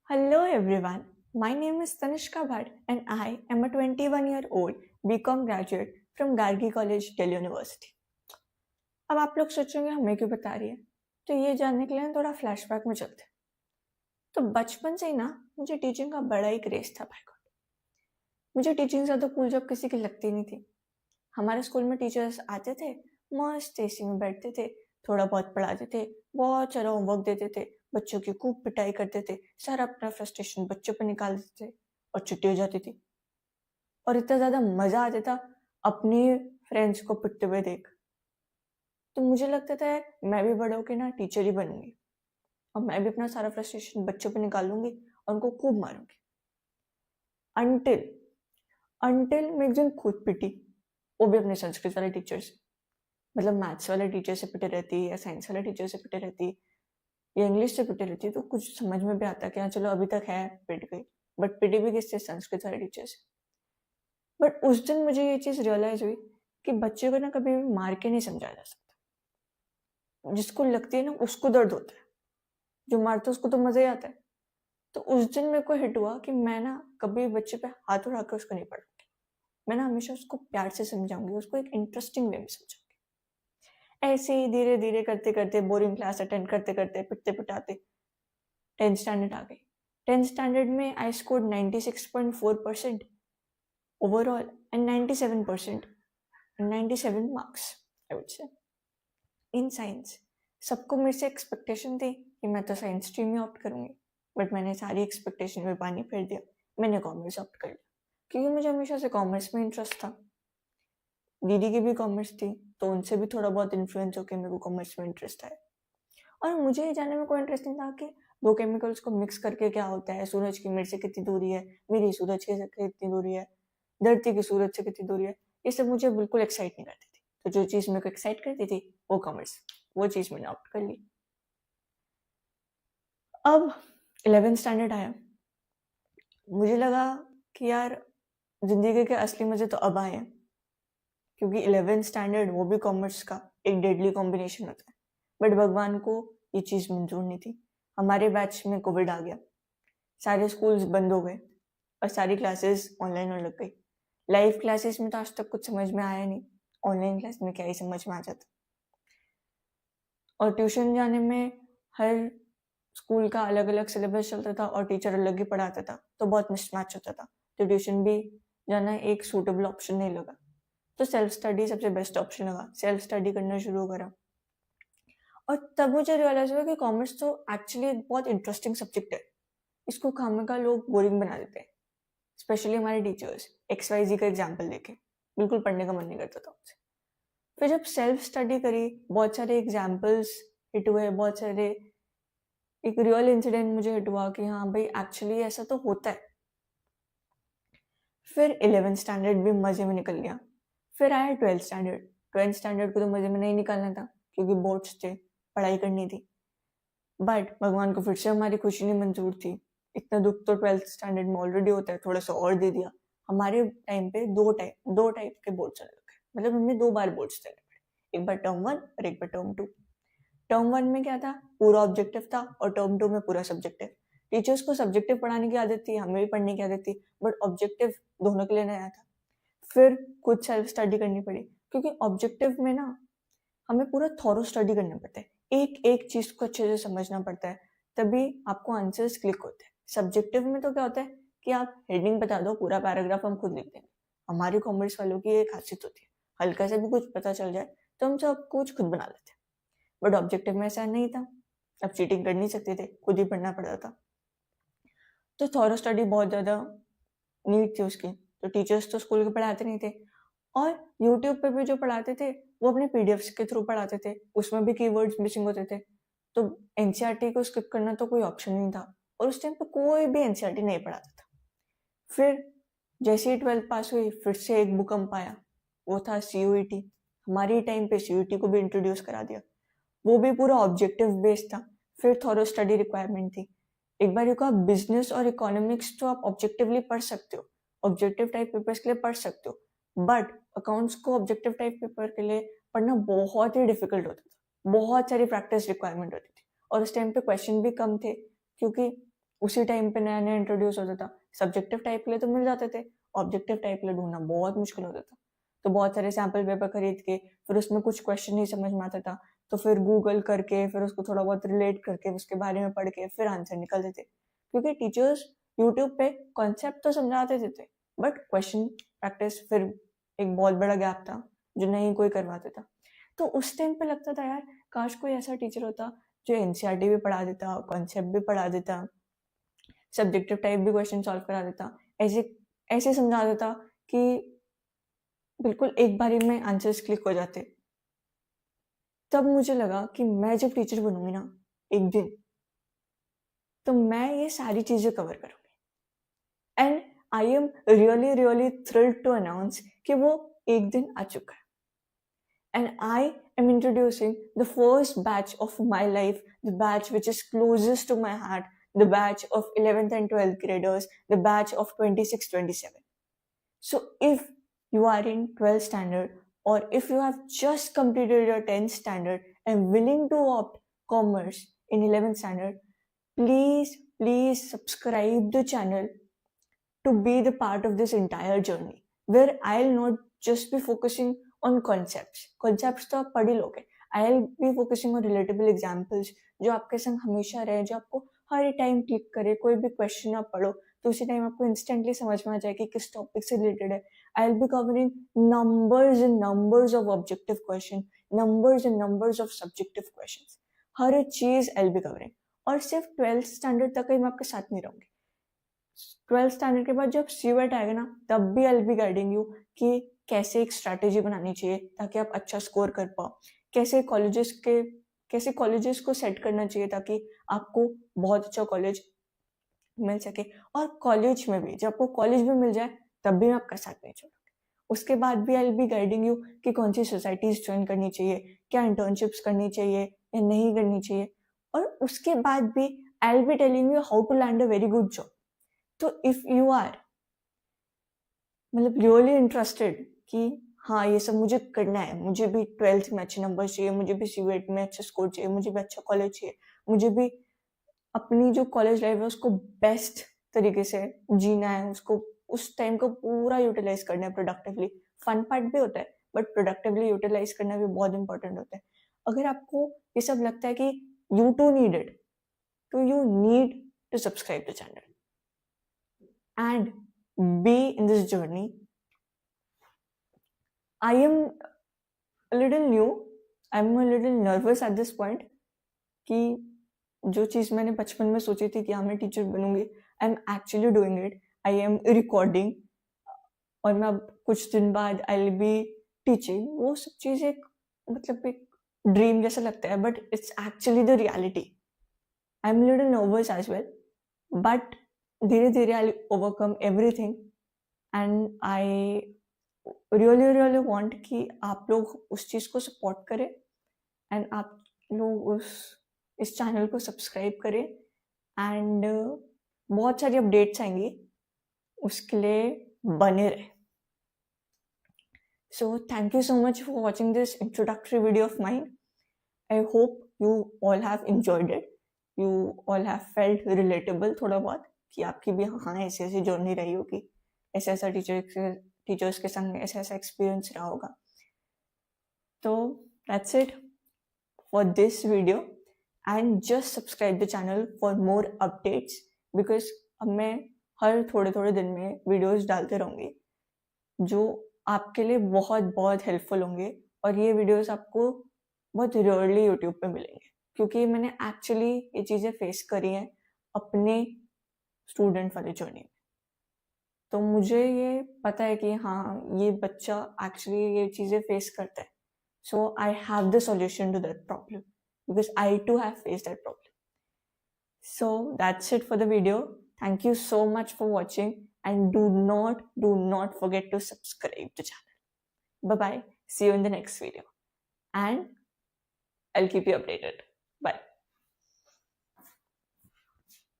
Hello everyone, my name is Tanishka Bhatt and I am a 21-year-old BCom graduate from Gargi College, Delhi University. अब आप लोग सोचेंगे हमें क्यों बता रही है, तो ये जानने के लिए थोड़ा फ्लैशबैक में चलते हैं। तो बचपन से ही ना मुझे टीचिंग का बड़ा ही क्रेज था भाई गॉड। मुझे टीचिंग ज़्यादा कूल जॉब किसी की लगती नहीं थी। हमारे स्कूल में टीचर्स आते थे, मस्त एसी में बैठते थे, थोड़ा बहुत पढ़ाते थे, बहुत सारा होमवर्क देते थे, बच्चों की खूब पिटाई करते थे, सारा अपना फ्रस्ट्रेशन बच्चों पर निकाल देते थे और छुट्टी हो जाती थी। और इतना ज़्यादा मज़ा आता था अपनी फ्रेंड्स को पिटते हुए देख। तो मुझे लगता था यार मैं भी बड़ा होकर ना टीचर ही बनूंगी और मैं भी अपना सारा फ्रस्ट्रेशन बच्चों पर निकालूंगी और उनको खूब मारूंगी। अनटिल अनटिल मैं एक दिन खुद पिटी, वो भी अपने संस्कृत वाले टीचर से। मतलब मैथ्स वाले टीचर से पिटे रहती या साइंस वाले टीचर से पिटे रहती या इंग्लिश से पिटे रहती, तो कुछ समझ में भी आता कि हाँ चलो अभी तक है, पिट गई। बट पिटी भी किससे? संस्कृत वाले टीचर से। बट उस दिन मुझे ये चीज़ रियलाइज हुई कि बच्चे को ना कभी भी मार के नहीं समझाया जा सकता। जिसको लगती है ना उसको दर्द होता है, जो मारता है उसको तो मज़ा ही आता है। तो उस दिन मेरे को हिट हुआ कि मैं ना कभी बच्चे पे हाथ उठाकर उसको नहीं पढ़ूंगी। मैं ना हमेशा उसको प्यार से समझाऊंगी, उसको एक इंटरेस्टिंग वे में समझाऊंगी। ऐसे ही धीरे धीरे करते करते बोरिंग क्लास अटेंड करते करते पिटते पिटाते 10th स्टैंडर्ड आ गई। 10th स्टैंडर्ड में I scored 96.4% overall and 97% and 97 marks I would say in science. सबको मेरे से एक्सपेक्टेशन थी कि मैं तो साइंस स्ट्रीम में ऑप्ट करूंगी, बट मैंने सारी एक्सपेक्टेशन में पानी फेर दिया। मैंने कॉमर्स ऑप्ट कर लिया क्योंकि मुझे हमेशा से कॉमर्स में इंटरेस्ट था। दीदी की भी कॉमर्स थी, तो उनसे भी थोड़ा बहुत इन्फ्लुएंस होकर मेरे को कॉमर्स में इंटरेस्ट आया। और मुझे ये जानने में कोई इंटरेस्ट नहीं था कि दो केमिकल्स को मिक्स करके क्या होता है, सूरज की मेरे से कितनी दूरी है, मेरी सूरज की से कितनी दूरी है, धरती की सूरज से कितनी दूरी है। ये सब मुझे बिल्कुल एक्साइट नहीं करती थी। तो जो चीज़ मेरे को एक्साइट करती थी वो कॉमर्स, वो चीज़ मैंने ऑप्ट कर ली। अब 11th स्टैंडर्ड आया, मुझे लगा कि यार जिंदगी के असली मजे तो अब आए हैं, क्योंकि 11th स्टैंडर्ड वो भी कॉमर्स का एक डेडली कॉम्बिनेशन होता है। बट भगवान को ये चीज़ मंजूर नहीं थी। हमारे बैच में कोविड आ गया, सारे स्कूल्स बंद हो गए और सारी क्लासेस ऑनलाइन होने लग गई। लाइव क्लासेस में तो आज तक कुछ समझ में आया नहीं, ऑनलाइन क्लास में क्या ही समझ में आ जाता। और ट्यूशन जाने में हर स्कूल का अलग अलग सिलेबस चलता था और टीचर अलग ही पढ़ाता था, तो बहुत मिसमैच होता था। तो ट्यूशन भी जाना एक सूटेबल ऑप्शन नहीं लगा, तो सेल्फ स्टडी सबसे बेस्ट ऑप्शन लगा। सेल्फ स्टडी करना शुरू करा और तब मुझे रियलाइज हुआ कि कॉमर्स तो एक्चुअली बहुत इंटरेस्टिंग सब्जेक्ट है। इसको खामखा लोग बोरिंग बना देते हैं, स्पेशली हमारे टीचर्स। XYZ का एग्जाम्पल देके बिल्कुल पढ़ने का मन नहीं करता था मुझे। फिर जब सेल्फ स्टडी करी, बहुत सारे एग्जाम्पल्स हिट हुए, बहुत सारे एक रियल इंसिडेंट मुझे हिट हुआ कि हाँ भाई एक्चुअली ऐसा तो होता है। फिर 11th स्टैंडर्ड भी मजे में निकल गया। फिर आया 12th स्टैंडर्ड। 12th स्टैंडर्ड को तो मजे में नहीं निकालना था क्योंकि बोर्ड्स थे, पढ़ाई करनी थी। बट भगवान को फिर से हमारी खुशी नहीं मंजूर थी। इतना दुख तो 12th स्टैंडर्ड में ऑलरेडी होता है, थोड़ा सा और दे दिया। हमारे टाइम पे दो टाइप के बोर्ड्स चलने लगे, मतलब हमें 2 बार बोर्ड्स देने पड़े, एक बार टर्म 1 और एक बार टर्म 2। टर्म 1 में क्या था, पूरा ऑब्जेक्टिव था, और टर्म 2 में पूरा सब्जेक्टिव। टीचर्स को सब्जेक्टिव पढ़ाने की आदत थी, हमें भी पढ़ने की आदत थी, बट ऑब्जेक्टिव दोनों के लिए नया था। फिर खुद सेल्फ स्टडी करनी पड़ी, क्योंकि ऑब्जेक्टिव में ना हमें पूरा थॉरो स्टडी करना पड़ता है, एक एक चीज को अच्छे से समझना पड़ता है, तभी आपको आंसर्स क्लिक होते हैं। सब्जेक्टिव में तो क्या होता है कि आप हेडिंग बता दो, पूरा पैराग्राफ हम खुद लिख देंगे। हमारी कॉमर्स वालों की एक खासियत होती है, हल्का से भी कुछ पता चल जाए तो हम सब कुछ खुद बना लेते हैं। बट ऑब्जेक्टिव में ऐसा नहीं था, अब चीटिंग कर नहीं सकते थे, खुद ही पढ़ना पड़ता था। तो थॉरो स्टडी बहुत ज़्यादा नीड थी उसकी। तो टीचर्स तो स्कूल के पढ़ाते नहीं थे, और यूट्यूब पे भी जो पढ़ाते थे वो अपने पीडीएफ्स के थ्रू पढ़ाते थे, उसमें भी कीवर्ड्स मिसिंग होते थे। तो एनसीईआरटी को स्किप करना तो कोई ऑप्शन नहीं था, और उस टाइम पे कोई भी एनसीईआरटी नहीं पढ़ाता था। फिर जैसे ही 12th पास हुई, फिर से एक भूकंप आया, वो था सीयूईटी। हमारी टाइम पे सीयूईटी को भी इंट्रोड्यूस करा दिया, वो भी पूरा ऑब्जेक्टिव बेस्ड था। फिर थॉरो स्टडी रिक्वायरमेंट थी। एक बार को आप बिजनेस और इकोनॉमिक्स तो आप ऑब्जेक्टिवली पढ़ सकते हो, ऑब्जेक्टिव टाइप पेपर्स के लिए पढ़ सकते हो, बट अकाउंट्स को ऑब्जेक्टिव टाइप पेपर के लिए पढ़ना बहुत ही डिफिकल्ट होता था, बहुत सारी प्रैक्टिस रिक्वायरमेंट होती थी। और उस टाइम पे क्वेश्चन भी कम थे, क्योंकि उसी टाइम पे नया नया इंट्रोड्यूस होता था। सब्जेक्टिव टाइप के लिए तो मिल जाते थे, ऑब्जेक्टिव टाइप के लिए ढूंढना बहुत मुश्किल होता था। तो बहुत सारे सैम्पल पेपर खरीद के फिर उसमें कुछ क्वेश्चन नहीं समझ में आता था, तो फिर गूगल करके फिर उसको थोड़ा बहुत रिलेट करके उसके बारे में पढ़ के फिर आंसर निकालते थे। क्योंकि टीचर्स यूट्यूब पे कॉन्सेप्ट तो समझाते थे, बट क्वेश्चन प्रैक्टिस फिर एक बहुत बड़ा गैप था जो नहीं कोई करवाता था। तो उस टाइम पे लगता था यार काश कोई ऐसा टीचर होता जो एनसीईआरटी भी पढ़ा देता, कॉन्सेप्ट भी पढ़ा देता, सब्जेक्टिव टाइप भी क्वेश्चन सॉल्व करा देता, ऐसे ऐसे समझा देता कि बिल्कुल एक बारी में आंसर्स क्लिक हो जाते। तब मुझे लगा कि मैं जब टीचर बनूंगी ना एक दिन, तो मैं ये सारी चीजें कवर करूंगी। And I am really really thrilled to announce कि वो एक दिन आ चुका है। And I am introducing the first batch of my life, the batch which is closest to my heart, the batch of 11th and 12th graders, the batch of 26-27. So if you are in 12th standard, or if you have just completed your 10th standard and willing to opt commerce in 11th standard, please subscribe the channel to be the part of this entire journey, where I'll not just be focusing on concepts तो आप पढ़ ही लोगे। I'll be focusing on relatable examples जो आपके संग हमेशा रहे, जो आपको हर टाइम क्लिक करे। कोई भी क्वेश्चन आप पढ़ो तो उसी टाइम आपको इंस्टेंटली समझ में आ जाए कि किस टॉपिक से रिलेटेड है। I'll be covering numbers and numbers of objective question, numbers and numbers of subjective questions, हर चीज I'll be covering। और सिर्फ 12th स्टैंडर्ड तक ही मैं आपके साथ नहीं रहूंगी। 12th स्टैंडर्ड के बाद जब सीवेट आएगा ना, तब भी आई बी गाइडिंग यू कि कैसे एक स्ट्रैटेजी बनानी चाहिए ताकि आप अच्छा स्कोर कर पाओ, कैसे कॉलेजेस को सेट करना चाहिए ताकि आपको बहुत अच्छा कॉलेज मिल सके। और कॉलेज में भी जब आपको कॉलेज भी मिल जाए तब भी मैं आपका साथ नहीं छोड़ूंगी। उसके बाद भी आई बी गाइडिंग यू कि कौन सी सोसाइटीज ज्वाइन करनी चाहिए, क्या इंटर्नशिप्स करनी चाहिए या नहीं करनी चाहिए। और उसके बाद भी I be telling you how to land a very good job. तो इफ यू आर मतलब रियली इंटरेस्टेड कि हाँ ये सब मुझे करना है, मुझे भी 12th में अच्छे नंबर चाहिए, मुझे भी सीवेट में अच्छा स्कोर चाहिए, मुझे भी अच्छा कॉलेज चाहिए, मुझे भी अपनी जो कॉलेज लाइफ है उसको बेस्ट तरीके से जीना है, उसको उस टाइम को पूरा यूटिलाइज करना है प्रोडक्टिवली। फन पार्ट भी होता है बट प्रोडक्टिवली यूटिलाइज करना भी बहुत इंपॉर्टेंट होता है। अगर आपको ये सब लगता है कि यू टू नीड इट, तो you need to subscribe the channel and be in this journey. I am a little new, I'm a little nervous at this point कि जो चीज़ मैंने बचपन में सोची थी कि हाँ मैं टीचर बनूंगी, I am actually doing it. I am recording और मैं अब कुछ दिन बाद आई विल बी टीचिंग। वो सब चीज़ एक मतलब एक ड्रीम जैसा लगता है but it's actually the reality. I am little nervous as well but धीरे धीरे I overcome everything and I really want कि आप लोग उस चीज़ को सपोर्ट करें एंड आप लोग इस चैनल को सब्सक्राइब करें एंड बहुत सारी अपडेट्स आएंगी, उसके लिए बने रहे। So thank you so much for watching this introductory video of mine. I hope you all have enjoyed it, you all have felt relatable थोड़ा बहुत कि आपकी भी हाँ ऐसी ऐसी जर्नी रही होगी, ऐसा ऐसा टीचर्स के संग ऐसा ऐसा एक्सपीरियंस रहा होगा। तो that's it for this video and just subscribe the channel for more updates because अब मैं हर थोड़े थोड़े दिन में वीडियोस डालते रहूँगी जो आपके लिए बहुत बहुत हेल्पफुल होंगे। और ये वीडियोस आपको बहुत रेयरली यूट्यूब पे मिलेंगे क्योंकि मैंने एक्चुअली ये चीज़ें फेस करी हैं अपने स्टूडेंट वाले जर्नी में। तो मुझे ये पता है कि हाँ ये बच्चा एक्चुअली ये चीज़ें फेस करता है, so I have the solution to that problem because I too have faced that problem. So that's it for the video. Thank you so much for watching and do not forget to subscribe to the channel. Bye bye. See you in the next video and I'll keep you updated.